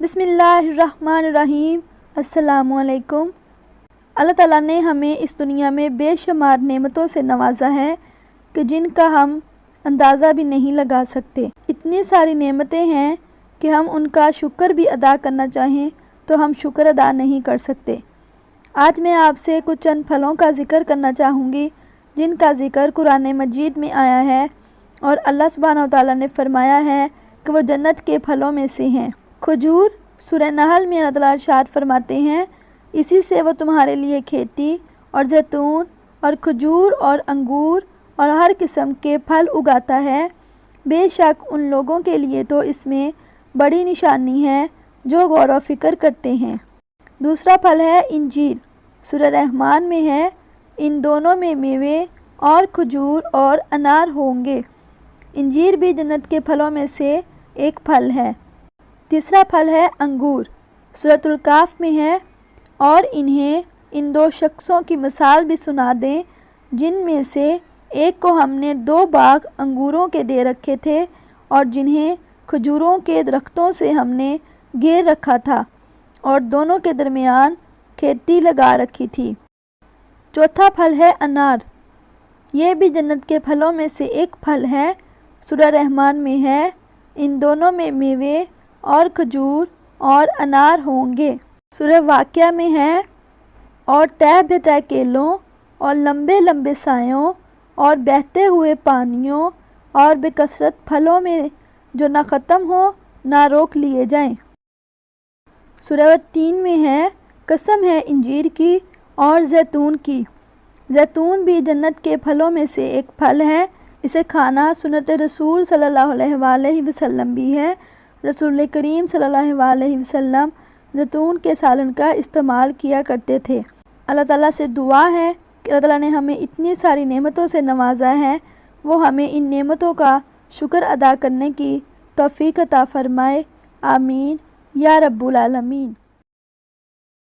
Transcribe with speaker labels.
Speaker 1: بسم اللہ الرحمن الرحیم۔ السلام علیکم۔ اللہ تعالیٰ نے ہمیں اس دنیا میں بے شمار نعمتوں سے نوازا ہے کہ جن کا ہم اندازہ بھی نہیں لگا سکتے۔ اتنی ساری نعمتیں ہیں کہ ہم ان کا شکر بھی ادا کرنا چاہیں تو ہم شکر ادا نہیں کر سکتے۔ آج میں آپ سے کچھ چند پھلوں کا ذکر کرنا چاہوں گی جن کا ذکر قرآن مجید میں آیا ہے اور اللہ سبحانہ و تعالیٰ نے فرمایا ہے کہ وہ جنت کے پھلوں میں سے ہیں۔ کھجور، سورہ نحل میں اللہ تعالیٰ ارشاد فرماتے ہیں، اسی سے وہ تمہارے لیے کھیتی اور زیتون اور کھجور اور انگور اور ہر قسم کے پھل اگاتا ہے۔ بے شک ان لوگوں کے لیے تو اس میں بڑی نشانی ہے جو غور و فکر کرتے ہیں۔ دوسرا پھل ہے انجیر۔ سورہ رحمان میں ہے، ان دونوں میں میوے اور کھجور اور انار ہوں گے۔ انجیر بھی جنت کے پھلوں میں سے ایک پھل ہے۔ تیسرا پھل ہے انگور۔ سورۃ الکہف میں ہے، اور انہیں ان دو شخصوں کی مثال بھی سنا دیں جن میں سے ایک کو ہم نے 2 باغ انگوروں کے دے رکھے تھے اور جنہیں کھجوروں کے درختوں سے ہم نے گھیر رکھا تھا اور دونوں کے درمیان کھیتی لگا رکھی تھی۔ چوتھا پھل ہے انار۔ یہ بھی جنت کے پھلوں میں سے ایک پھل ہے۔ سورہ رحمان میں ہے، ان دونوں میں میوے اور کھجور اور انار ہوں گے۔ سورہ واقعہ میں ہے، اور تہ بہ تہ کیلوں اور لمبے لمبے سایوں اور بہتے ہوئے پانیوں اور بے کثرت پھلوں میں جو نہ ختم ہو نہ روک لیے جائیں۔ سورہ تین میں ہے، قسم ہے انجیر کی اور زیتون کی۔ زیتون بھی جنت کے پھلوں میں سے ایک پھل ہے۔ اسے کھانا سنت رسول صلی اللہ علیہ وآلہ وسلم بھی ہے۔ رسول کریم صلی اللہ علیہ وسلم زیتون کے سالن کا استعمال کیا کرتے تھے۔ اللہ تعالیٰ سے دعا ہے کہ اللہ تعالیٰ نے ہمیں اتنی ساری نعمتوں سے نوازا ہے، وہ ہمیں ان نعمتوں کا شکر ادا کرنے کی توفیق عطا فرمائے۔ آمین یا رب العالمین۔